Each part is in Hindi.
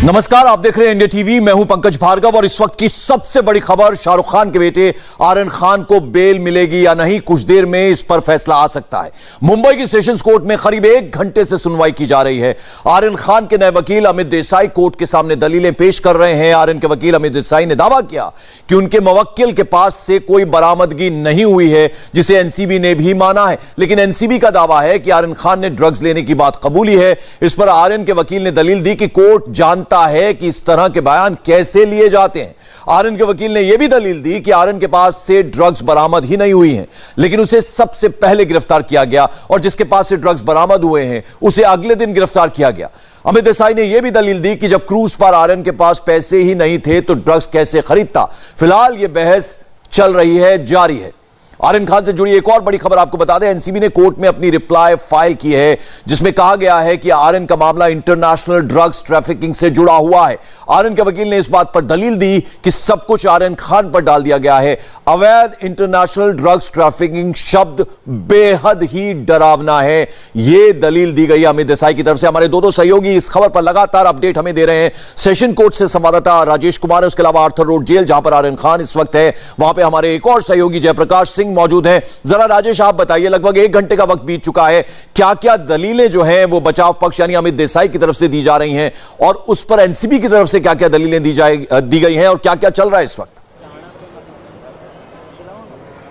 नमस्कार, आप देख रहे हैं इंडिया टीवी। मैं हूं पंकज भार्गव और इस वक्त की सबसे बड़ी खबर, शाहरुख खान के बेटे आर्यन खान को बेल मिलेगी या नहीं, कुछ देर में इस पर फैसला आ सकता है। मुंबई की सेशंस कोर्ट में करीब 1 घंटे से सुनवाई की जा रही है। आर्यन खान के नए वकील अमित देसाई कोर्ट के सामने दलीलें पेश कर रहे हैं। आर्यन के वकील अमित देसाई ने दावा किया कि उनके मुवक्किल के पास से कोई बरामदगी नहीं हुई है, जिसे एनसीबी ने भी माना है। लेकिन एनसीबी का दावा है कि आर्यन खान ने ड्रग्स लेने की बात कबूली है। इस पर आर्यन के वकील ने दलील दी कि कोर्ट जानता है कि इस तरह के बयान कैसे लिए जाते हैं। आर्यन के वकील ने यह भी दलील दी कि आर्यन के पास से ड्रग्स बरामद ही नहीं हुई हैं, लेकिन उसे सबसे पहले गिरफ्तार किया गया और जिसके पास से ड्रग्स बरामद हुए हैं उसे अगले दिन गिरफ्तार किया गया। अमित देसाई ने यह भी दलील दी कि जब क्रूज पर आर्यन के पास पैसे ही नहीं थे तो ड्रग्स कैसे खरीदता। फिलहाल यह बहस चल रही है, जारी है। आर्यन खान से जुड़ी एक और बड़ी खबर आपको बता दें, एनसीबी ने कोर्ट में अपनी रिप्लाई फाइल की है, जिसमें कहा गया है कि आर्यन का मामला इंटरनेशनल ड्रग्स ट्रैफिकिंग से जुड़ा हुआ है। आर्यन के वकील ने इस बात पर दलील दी कि सब कुछ आर्यन खान पर डाल दिया गया है। अवैध इंटरनेशनल ड्रग्स ट्रैफिकिंग शब्द बेहद ही डरावना है, यह दलील दी गई अमित देसाई की तरफ से। हमारे दो सहयोगी इस खबर पर लगातार अपडेट हमें दे रहे हैं। सेशन कोर्ट से संवाददाता राजेश कुमार है, उसके अलावा आर्थर रोड जेल जहां पर आर्यन खान इस वक्त है, वहां पर हमारे एक और सहयोगी जयप्रकाश सिंह मौजूद हैं। जरा राजेश, आप बताइए, लगभग 1 घंटे का वक्त बीत चुका है, क्या क्या दलीलें जो हैं वो बचाव पक्ष यानी अमित देसाई की तरफ से दी जा रही हैं और उस पर एनसीबी की तरफ से क्या क्या दलीलें दी गई हैं और क्या क्या चल रहा है इस वक्त?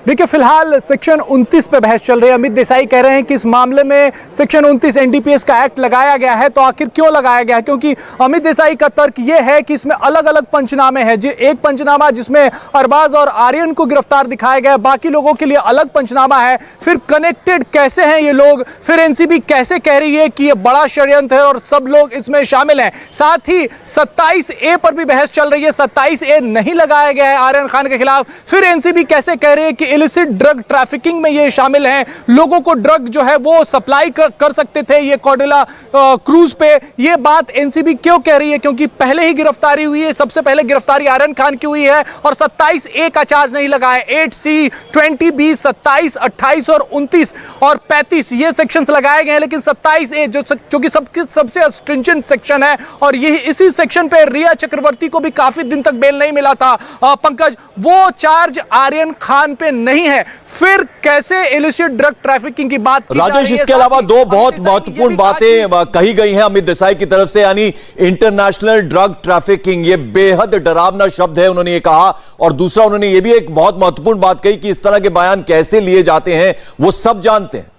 देखिए, फिलहाल सेक्शन 29 पे बहस चल रही है। अमित देसाई कह रहे हैं कि इस मामले में सेक्शन 29 एनडीपीएस का एक्ट लगाया गया है, तो आखिर क्यों लगाया गया है? क्योंकि अमित देसाई का तर्क यह है कि इसमें अलग अलग पंचनामे हैं। एक पंचनामा जिसमें अरबाज और आर्यन को गिरफ्तार दिखाया गया, बाकी लोगों के लिए अलग पंचनामा है। फिर कनेक्टेड कैसे हैं ये लोग? फिर एनसीबी कैसे कह रही है कि ये बड़ा षड्यंत्र है और सब लोग इसमें शामिल हैं? साथ ही 27A पर भी बहस चल रही है। 27A नहीं लगाया गया है आर्यन खान के खिलाफ। फिर एनसीबी कैसे कह रही है कि इलिसिट ड्रग ट्रैफिकिंग में ये शामिल हैं, लोगों को ड्रग जो है वो सप्लाई कर सकते थे ये कॉर्डेला क्रूज पे। ये बात एनसीबी क्यों कह रही है? क्योंकि पहले ही गिरफ्तारी हुई है, सबसे पहले गिरफ्तारी आर्यन खान की हुई है और 27A का चार्ज नहीं लगा है। 8C, 20B, 27, 28 और 29 और 35 ये सेक्शंस लगाए गए हैं, लेकिन 27A जो कि सबसे स्ट्रिंजेंट सेक्शन है और यही इसी सेक्शन पे रिया चक्रवर्ती को भी काफी दिन तक बेल नहीं मिला था। पंकज, वो चार्ज आर्यन खान पे नहीं है। फिर कैसे इलिसिट ड्रग ट्रैफिकिंग की बात की? राजेश, इसके अलावा 2 बहुत महत्वपूर्ण बातें कही गई हैं अमित देसाई की तरफ से, यानी इंटरनेशनल ड्रग ट्रैफिकिंग, ये बेहद डरावना शब्द है, उन्होंने ये कहा। और दूसरा, उन्होंने ये भी एक बहुत महत्वपूर्ण बात कही कि इस तरह के बयान कैसे लिए जाते हैं वो सब जानते हैं।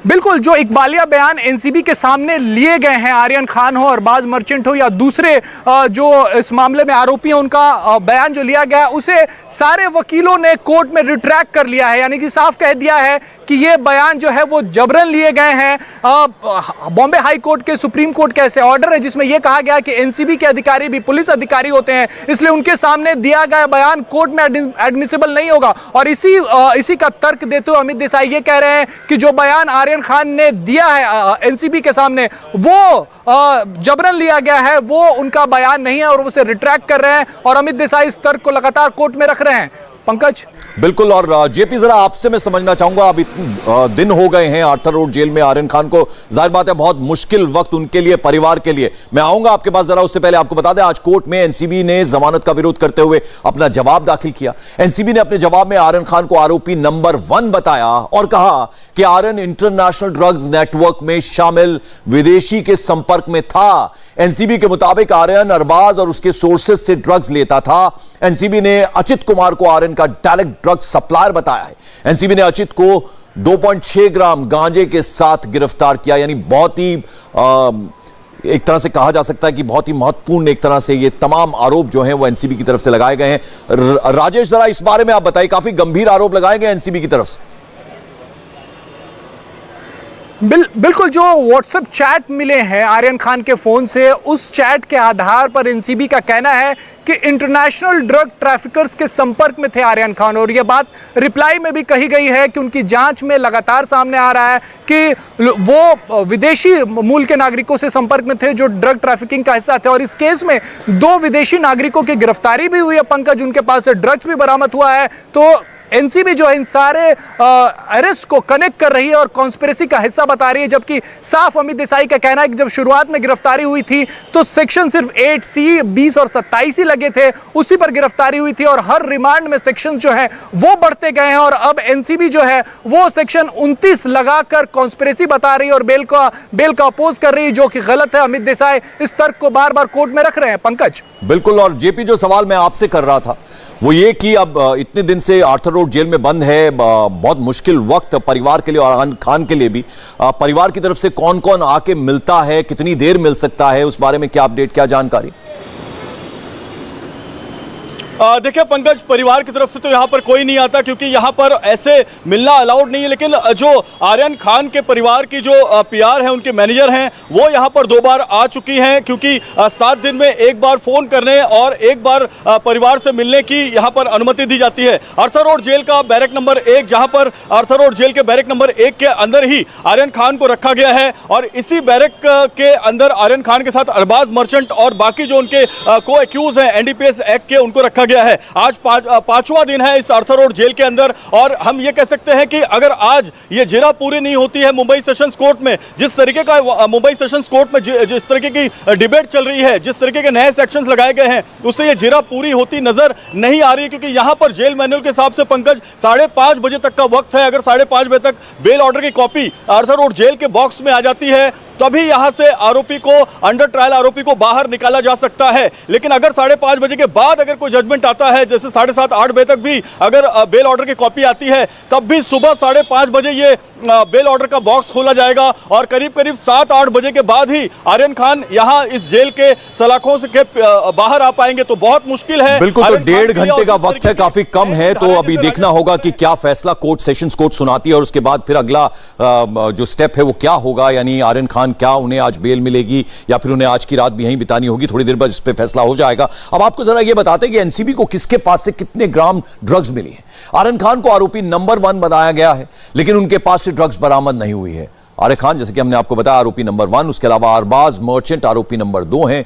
बिल्कुल, जो इकबालिया बयान एनसीबी के सामने लिए गए हैं, आर्यन खान हो, अरबाज मर्चेंट हो या दूसरे जो इस मामले में आरोपी हैं, उनका बयान जो लिया गया उसे सारे वकीलों ने कोर्ट में रिट्रैक्ट कर लिया है। यानी कि साफ कह दिया है कि ये बयान जो है वो जबरन लिए गए हैं। बॉम्बे हाई कोर्ट के, सुप्रीम कोर्ट के ऐसे ऑर्डर है जिसमें यह कहा गया कि एनसीबी के अधिकारी भी पुलिस अधिकारी होते हैं, इसलिए उनके सामने दिया गया बयान कोर्ट में एडमिसिबल नहीं होगा। और इसी का तर्क देते हुए अमित देसाई ये कह रहे हैं कि जो बयान आर्यन खान ने दिया है एनसीबी के सामने वो जबरन लिया गया है, वो उनका बयान नहीं है और उसे रिट्रैक्ट कर रहे हैं। और अमित देसाई इस तर्क को लगातार कोर्ट में रख रहे हैं। पंकज, बिल्कुल। और जेपी, जरा आपसे मैं समझना चाहूंगा, अब इतने दिन हो गए हैं आर्थर रोड जेल में आर्यन खान को, जाहिर बात है बहुत मुश्किल वक्त उनके लिए, परिवार के लिए। मैं आऊंगा आपके पास, जरा उससे पहले आपको बता दें, आज कोर्ट में एनसीबी ने जमानत का विरोध करते हुए अपना जवाब दाखिल किया। एनसीबी ने अपने जवाब में आर्यन खान को आरोपी नंबर 1 बताया और कहा कि आर्यन इंटरनेशनल ड्रग्स नेटवर्क में शामिल विदेशी के संपर्क में था। एनसीबी के मुताबिक आर्यन अरबाज और उसके सोर्सेज से ड्रग्स लेता था। एनसीबी ने अचित कुमार को आर्यन का डायरेक्ट ड्रग्स सप्लायर बताया है। एनसीबी ने अचित को 2.6 ग्राम गांजे के साथ गिरफ्तार किया, यानी बहुत ही एक तरह से कहा जा सकता है कि बहुत ही महत्वपूर्ण एक तरह से ये तमाम आरोप जो हैं वो एनसीबी की तरफ से लगाए गए हैं। राजेश, जरा इस बारे में आप बताइए, काफी गंभीर आरोप लगाए गए एनसीबी की तरफ से। बिल्कुल, जो व्हाट्सएप चैट मिले हैं आर्यन खान के फोन से, उस चैट के आधार पर एनसीबी का कहना है कि इंटरनेशनल ड्रग ट्रैफिकर्स के संपर्क में थे आर्यन खान। और यह बात रिप्लाई में भी कही गई है कि उनकी जांच में लगातार सामने आ रहा है कि वो विदेशी मूल के नागरिकों से संपर्क में थे जो ड्रग ट्रैफिकिंग का हिस्सा थे। और इस केस में 2 विदेशी नागरिकों की गिरफ्तारी भी हुई है पंकज, उनके पास से ड्रग्स भी बरामद हुआ है। तो एनसीबी जो है इन सारे अरेस्ट को कनेक्ट कर रही है और कॉन्स्पिरेसी का हिस्सा बता रही है, जबकि साफ अमित देसाई का कहना है कि जब शुरुआत में गिरफ्तारी हुई थी तो सेक्शन सिर्फ 8C, 20 और 27 ही लगे थे, उसी पर गिरफ्तारी हुई थी और हर रिमांड में सेक्शन जो है वो बढ़ते गए हैं और अब एनसीबी जो है वो सेक्शन 29 लगाकर कॉन्स्पिरेसी बता रही है और बेल का अपोज कर रही है, जो कि गलत है। अमित देसाई इस तर्क को बार बार कोर्ट में रख रहे हैं। पंकज, बिल्कुल। और जेपी, जो सवाल मैं आपसे कर रहा था वो ये कि अब इतने दिन से आर्थर रोड जेल में बंद है, बहुत मुश्किल वक्त परिवार के लिए और आरन खान के लिए भी। परिवार की तरफ से कौन कौन आके मिलता है, कितनी देर मिल सकता है, उस बारे में क्या अपडेट, क्या जानकारी? देखिए पंकज, परिवार की तरफ से तो यहाँ पर कोई नहीं आता क्योंकि यहाँ पर ऐसे मिलना अलाउड नहीं है, लेकिन जो आर्यन खान के परिवार की जो पीआर है, उनके मैनेजर हैं, वो यहाँ पर 2 बार आ चुकी हैं क्योंकि 7 दिन में एक बार फोन करने और एक बार परिवार से मिलने की यहाँ पर अनुमति दी जाती है। आर्थर रोड जेल का बैरक नंबर 1, जहाँ पर आर्थर रोड जेल के बैरक नंबर 1 के अंदर ही आर्यन खान को रखा गया है और इसी बैरक के अंदर आर्यन खान के साथ अरबाज मर्चेंट और बाकी जो उनके को एक्यूज हैं एनडीपीएस एक्ट के, उनको रखा गया है। आज पांचवा दिन है इस आर्थर रोड जेल के अंदर और हम ये कह सकते हैं कि अगर आज ये जिरा पूरी नहीं होती है मुंबई सेशंस कोर्ट में, जिस तरीके का मुंबई सेशंस कोर्ट में जिस तरीके की डिबेट चल रही है, जिस तरीके के नए सेक्शंस लगाए गए हैं, उससे ये जिरा पूरी होती नजर नहीं आ रही है क्योंकि यहां पर जेल मैनुअल के हिसाब से पंकज 5:30 बजे तक का वक्त है। अगर 5:30 बजे तक बेल ऑर्डर की कॉपी आर्थर रोड जेल के बॉक्स में आ जाती है तभी यहां से आरोपी को, अंडर ट्रायल आरोपी को बाहर निकाला जा सकता है। लेकिन अगर 5:30 बजे के बाद अगर कोई जजमेंट आता है, जैसे 7:30, 8 बजे तक भी अगर बेल ऑर्डर की कॉपी आती है, तब भी सुबह 5:30 बजे ये बेल ऑर्डर का बॉक्स खोला जाएगा और करीब 7-8 बजे के बाद ही आर्यन खान यहां इस जेल के सलाखों से बाहर आ पाएंगे। तो बहुत मुश्किल है। बिल्कुल, तो 1.5 घंटे का वक्त है, काफी कम है। तो अभी देखना होगा कि क्या फैसला कोर्ट, सेशंस कोर्ट सुनाती है और उसके बाद फिर अगला जो स्टेप है वो क्या होगा, यानी आर्यन खान क्या उन्हें आज बेल मिलेगी या फिर उन्हें आज की रात भी यहीं बितानी होगी। थोड़ी देर बाद इस पे फैसला हो जाएगा। अब आपको जरा ये बताते हैं कि एनसीबी को किसके पास से कितने ग्राम ड्रग्स मिली है। आर्यन खान को आरोपी नंबर 1 बनाया गया है, लेकिन उनके पास से ड्रग्स बरामद नहीं हुई है। आर्यन खान, जैसे कि हमने आपको बताया, आरोपी नंबर 1, उसके अलावा अरबाज मर्चेंट आरोपी नंबर 2 हैं।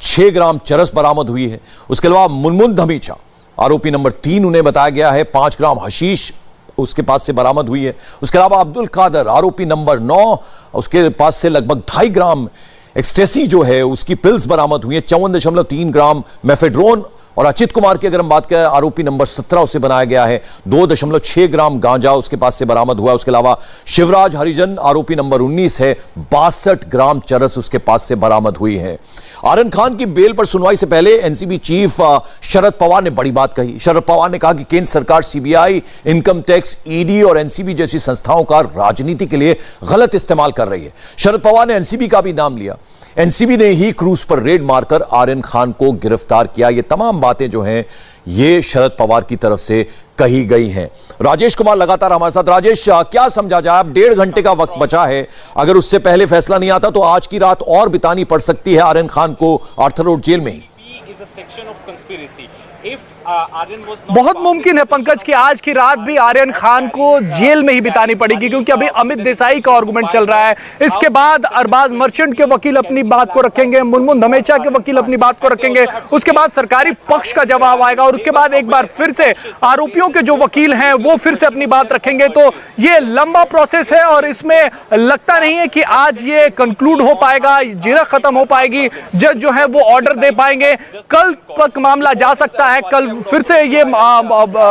6 ग्राम चरस बरामद हुई है। उसके अलावा मुनमुन धमीचा आरोपी नंबर 3, उन्हें बताया गया है 5 ग्राम हशीश उसके पास से बरामद हुई है। उसके अलावा अब्दुल कादर आरोपी नंबर 9, उसके पास से लगभग 2.5 ग्राम एक्सटेसी जो है उसकी पिल्स बरामद हुई है। 54.3 ग्राम मेफेड्रोन। और अचित कुमार की अगर हम बात करें, आरोपी नंबर 17, उसे बनाया गया है 2.6 ग्राम गांजा उसके पास से बरामद हुआ है। उसके अलावा शिवराज हरिजन आरोपी नंबर 19 है, 62 ग्राम चरस उसके पास से बरामद हुई है। आर्यन खान की बेल पर सुनवाई से पहले एनसीबी चीफ शरद पवार ने बड़ी बात कही। शरद पवार ने कहा कि केंद्र सरकार सीबीआई, इनकम टैक्स, ईडी और एनसीबी जैसी संस्थाओं का राजनीति के लिए गलत इस्तेमाल कर रही है। शरद पवार ने एनसीबी का भी नाम लिया। एनसीबी ने ही क्रूज पर रेड मारकर आर्यन खान को गिरफ्तार किया। ये तमाम बातें जो हैं ये शरद पवार की तरफ से कही गई हैं। राजेश कुमार लगातार हमारे साथ। राजेश, क्या समझा जाए? अब 1.5 घंटे का वक्त बचा है। अगर उससे पहले फैसला नहीं आता तो आज की रात और बितानी पड़ सकती है आर्यन खान को आर्थर रोड जेल में ही। बहुत मुमकिन है पंकज कि आज की रात भी आर्यन खान को जेल में ही बितानी पड़ेगी, क्योंकि अभी अमित देसाई का आर्गुमेंट चल रहा है। इसके बाद अरबाज मर्चेंट के वकील अपनी बात को रखेंगे, मुनमुन धमेचा के वकील अपनी बात को रखेंगे, उसके बाद सरकारी पक्ष का जवाब आएगा और उसके बाद एक बार फिर से आरोपियों के जो वकील हैं वो फिर से अपनी बात रखेंगे। तो ये लंबा प्रोसेस है और इसमें लगता नहीं है कि आज ये कंक्लूड हो पाएगा, जिरा खत्म हो पाएगी, जज जो है वो ऑर्डर दे पाएंगे। कल तक मामला जा सकता है, कल फिर से ये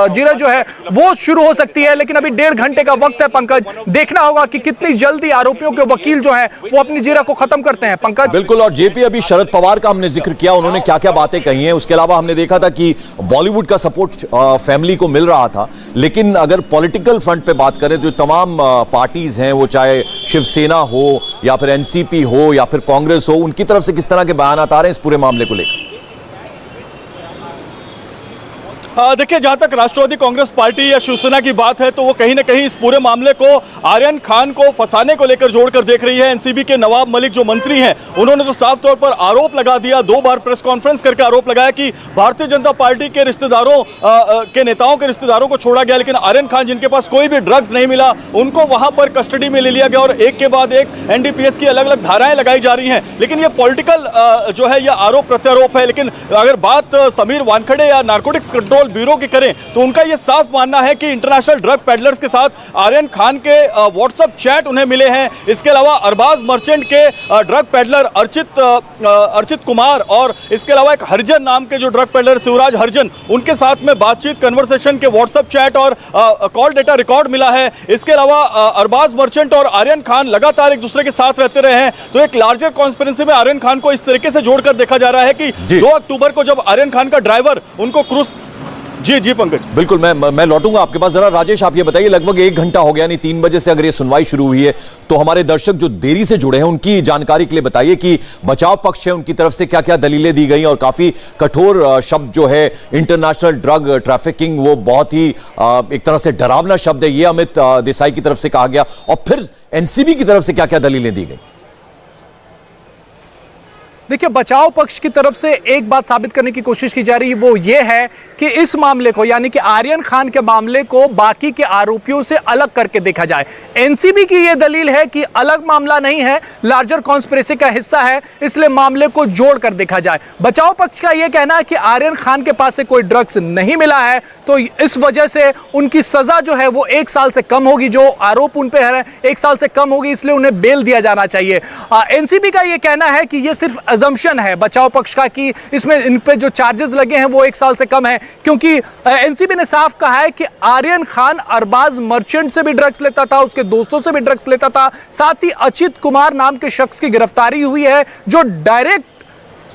जिरा जो है वो शुरू हो सकती है, लेकिन अभी 1.5 घंटे का वक्त है पंकज। देखना होगा कि कितनी जल्दी आरोपियों के वकील जो हैं वो अपनी जिरा को खत्म करते हैं। पंकज, बिल्कुल। और जेपी, अभी शरद पवार का हमने जिक्र किया, उन्होंने क्या क्या बातें कही हैं। उसके अलावा हमने देखा था कि बॉलीवुड का सपोर्ट फैमिली को मिल रहा था, लेकिन अगर पॉलिटिकल फ्रंट पे बात करें तो तमाम पार्टीज हैं, वो चाहे शिवसेना हो या फिर एनसीपी हो या फिर कांग्रेस हो, उनकी तरफ से किस तरह के बयान आ रहे हैं इस पूरे मामले को लेकर? देखिए, जहां तक राष्ट्रवादी कांग्रेस पार्टी या शिवसेना की बात है तो वो कहीं ना कहीं इस पूरे मामले को आर्यन खान को फंसाने को लेकर जोड़कर देख रही है। एनसीबी के नवाब मलिक जो मंत्री हैं, उन्होंने तो साफ तौर पर आरोप लगा दिया, 2 बार प्रेस कॉन्फ्रेंस करके आरोप लगाया कि भारतीय जनता पार्टी के रिश्तेदारों के नेताओं के रिश्तेदारों को छोड़ा गया, लेकिन आर्यन खान जिनके पास कोई भी ड्रग्स नहीं मिला उनको वहां पर कस्टडी में ले लिया गया और एक के बाद एक एनडीपीएस की अलग अलग धाराएं लगाई जा रही हैं। लेकिन ये पॉलिटिकल जो है यह आरोप प्रत्यारोप है। लेकिन अगर बात समीर वानखेड़े या नारकोटिक्स कंट्रोल एंटीनैशनल ब्यूरो की करें तो उनका यह साफ मानना है कि इंटरनेशनल ड्रग पेडलर्स के साथ आर्यन खान के व्हाट्सएप चैट उन्हें मिले हैं। इसके अलावा अरबाज मर्चेंट के ड्रग पेडलर अर्चित कुमार और इसके अलावा एक हरिजन नाम के जो ड्रग पेडलर शिवराज हरिजन, उनके साथ में बातचीत, कन्वर्सेशन के व्हाट्सएप चैट और कॉल डेटा रिकॉर्ड मिला है। इसके अलावा अरबाज मर्चेंट और आर्यन खान लगातार एक दूसरे के साथ रहते रहे हैं। तो एक लार्जर कॉन्स्पिरेसी में आर्यन खान को इस तरीके से जोड़कर देखा जा रहा है कि 2 अक्टूबर को जब आर्यन खान का ड्राइवर उनको क्रूज जी पंकज बिल्कुल, मैं लौटूंगा आपके पास। जरा राजेश आप ये बताइए, लगभग 1 घंटा हो गया, यानी 3 बजे से अगर ये सुनवाई शुरू हुई है तो हमारे दर्शक जो देरी से जुड़े हैं उनकी जानकारी के लिए बताइए कि बचाव पक्ष है उनकी तरफ से क्या क्या दलीलें दी गई और काफी कठोर शब्द जो है इंटरनेशनल ड्रग ट्रैफिकिंग, वो बहुत ही एक तरह से डरावना शब्द है, ये अमित देसाई की तरफ से कहा गया। और फिर एनसीबी की तरफ से क्या क्या दलीलें दी गई? देखिए, बचाव पक्ष की तरफ से एक बात साबित करने की कोशिश की जा रही है, वो ये है कि इस मामले को, यानी कि आर्यन खान के मामले को बाकी के आरोपियों से अलग करके देखा जाए। एनसीबी की यह दलील है कि अलग मामला नहीं है, लार्जर कॉन्स्पिरेसी का हिस्सा है, इसलिए मामले को जोड़कर देखा जाए। बचाव पक्ष का यह कहना है कि आर्यन खान के पास से कोई ड्रग्स नहीं मिला है, तो इस वजह से उनकी सजा जो है वो 1 साल से कम होगी, जो आरोप उन पे है 1 साल से कम होगी, इसलिए उन्हें बेल दिया जाना चाहिए। एनसीबी का यह कहना है कि यह सिर्फ अजम्पशन है बचाव पक्ष का कि इसमें इन पे जो चार्जेस लगे हैं वो 1 साल से कम है, क्योंकि एनसीबी ने साफ कहा है कि आर्यन खान अरबाज मर्चेंट से भी ड्रग्स लेता था, उसके दोस्तों से भी ड्रग्स लेता था। साथ ही अचित कुमार नाम के शख्स की गिरफ्तारी हुई है जो डायरेक्ट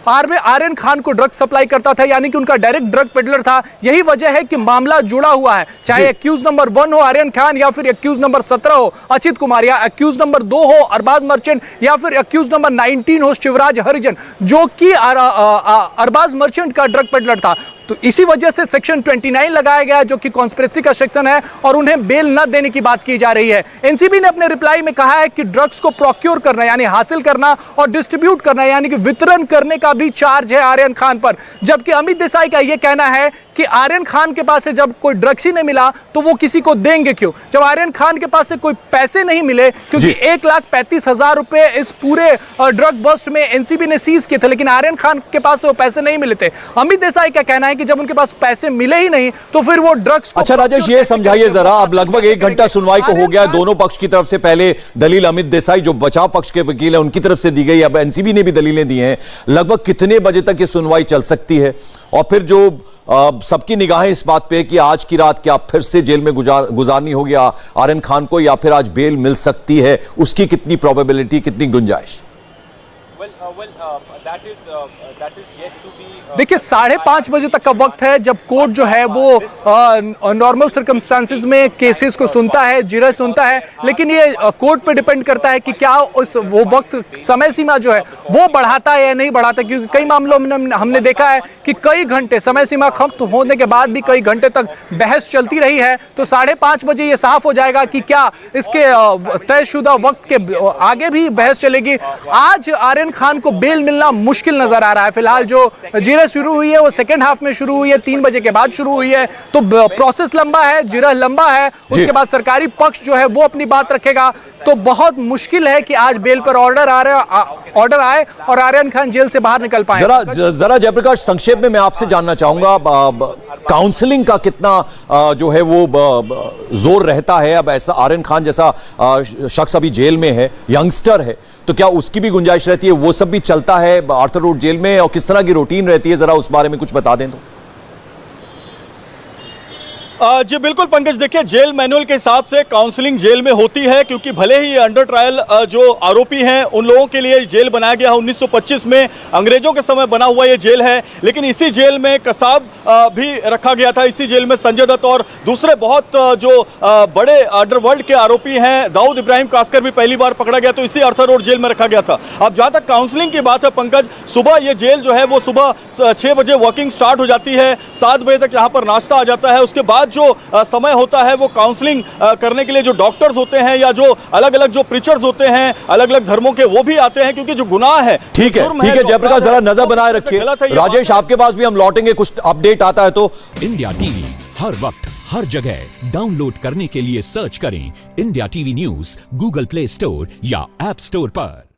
आर्यन खान को ड्रग सप्लाई करता था, यानी कि उनका डायरेक्ट ड्रग पेडलर था। यही वजह है कि मामला जुड़ा हुआ है, चाहे एक्यूज नंबर 1 हो आर्यन खान या फिर एक्यूज नंबर 17 हो अचित कुमार, या एक्यूज नंबर 2 हो अरबाज मर्चेंट, या फिर एक्यूज नंबर 19 हो शिवराज हरिजन, जो कि अरबाज मर्चेंट का ड्रग पेडलर था। तो इसी वजह से सेक्शन 29 लगाया गया, जो कि कॉन्स्पिरेसी का सेक्शन है, और उन्हें बेल न देने की बात की जा रही है। एनसीबी ने अपने रिप्लाई में कहा है कि ड्रग्स को प्रोक्योर करना, यानी हासिल करना, और डिस्ट्रीब्यूट करना, यानी कि वितरण करने का भी चार्ज है आर्यन खान पर। जबकि अमित देसाई का यह कहना है कि आर्यन खान के पास से जब कोई ड्रग्स ही नहीं मिला तो वो किसी को देंगे क्यों? जब आर्यन खान के पास से कोई पैसे नहीं मिले, क्योंकि 1,35,000 रुपए इस पूरे ड्रग बस्ट में एनसीबी ने सीज किए थे, लेकिन आर्यन खान के पास से वो पैसे नहीं मिले थे। अमित देसाई का कहना है कि जब उनके पास पैसे मिले ही नहीं तो फिर वो ड्रग्स। अच्छा राजेश, ये समझाइए जरा, अब लगभग 1 घंटा सुनवाई को हो गया, दोनों पक्ष की तरफ से पहले दलील अमित देसाई जो बचाव पक्ष के वकील है उनकी तरफ से दी गई, अब एनसीबी ने भी दलीलें दी हैं। लगभग कितने बजे तक ये सुनवाई चल सकती है? और फिर जो सबकी निगाहें इस बात पे कि आज की रात क्या फिर से जेल में गुजारनी होगी आर्यन खान को, या फिर आज बेल मिल सकती है, उसकी कितनी प्रोबेबिलिटी, कितनी गुंजाइश? देखिए, 5:30 बजे तक का वक्त है जब कोर्ट जो है वो नॉर्मल सर्कमस्टांसिस में केसेस को सुनता है, जिरह सुनता है, लेकिन ये कोर्ट पे डिपेंड करता है कि क्या वो वक्त समय सीमा जो है वो बढ़ाता है या नहीं बढ़ाता, क्योंकि कई मामलों में हमने देखा है कि कई घंटे समय सीमा खत्म होने के बाद भी कई घंटे तक बहस चलती रही है। तो 5:30 बजे ये साफ हो जाएगा कि क्या इसके तयशुदा वक्त के आगे भी बहस चलेगी। आज आर्यन खान को बेल मिलना मुश्किल नजर आ रहा है। फिलहाल जो जिरह शुरू हुई है वो सेकेंड हाफ में शुरू हुई है, 3 बजे के बाद शुरू हुई है, तो प्रोसेस लंबा है, जिरह लंबा है, उसके बाद सरकारी पक्ष जो है वो अपनी बात रखेगा। तो बहुत मुश्किल है कि आज बेल पर ऑर्डर आए और आर्यन खान जेल से बाहर निकल पाए। जरा जयप्रकाश, संक्षेप में मैं आपसे जानना चाहूंगा, काउंसलिंग का कितना जो है वो जोर रहता है? अब ऐसा आर्यन खान जैसा शख्स अभी जेल में है, यंगस्टर है, तो क्या उसकी भी गुंजाइश रहती है? वो सब भी चलता है आर्थर रोड जेल में, और किस तरह की रूटीन रहती है, जरा उस बारे में कुछ बता दें तो। जी बिल्कुल पंकज, देखिए जेल मैनुअल के हिसाब से काउंसलिंग जेल में होती है, क्योंकि भले ही अंडर ट्रायल जो आरोपी हैं उन लोगों के लिए जेल बनाया गया है 1925 में, अंग्रेजों के समय बना हुआ ये जेल है, लेकिन इसी जेल में कसाब भी रखा गया था, इसी जेल में संजय दत्त और दूसरे बहुत जो बड़े अंडरवर्ल्ड के आरोपी हैं, दाऊद इब्राहिम कास्कर भी पहली बार पकड़ा गया, तो इसी आर्थर रोड जेल में रखा गया था। अब जहाँ तक काउंसलिंग की बात है पंकज, सुबह ये जेल जो है वो सुबह 6 बजे वर्किंग स्टार्ट हो जाती है, 7 बजे तक यहाँ पर नाश्ता आ जाता है। उसके बाद जो समय होता है वो काउंसलिंग करने के लिए जो डॉक्टर्स होते हैं या जो अलग अलग जो प्रीचर्स होते हैं अलग अलग धर्मों के, वो भी आते हैं, क्योंकि जो गुनाह है। ठीक है जयप्रकाश, जरा नजर बनाए रखिए। राजेश, आपके पास भी हम लौटेंगे, कुछ अपडेट आता है तो। इंडिया टीवी हर वक्त हर जगह डाउनलोड करने के लिए सर्च करें India TV news Google play store या ऐप स्टोर पर।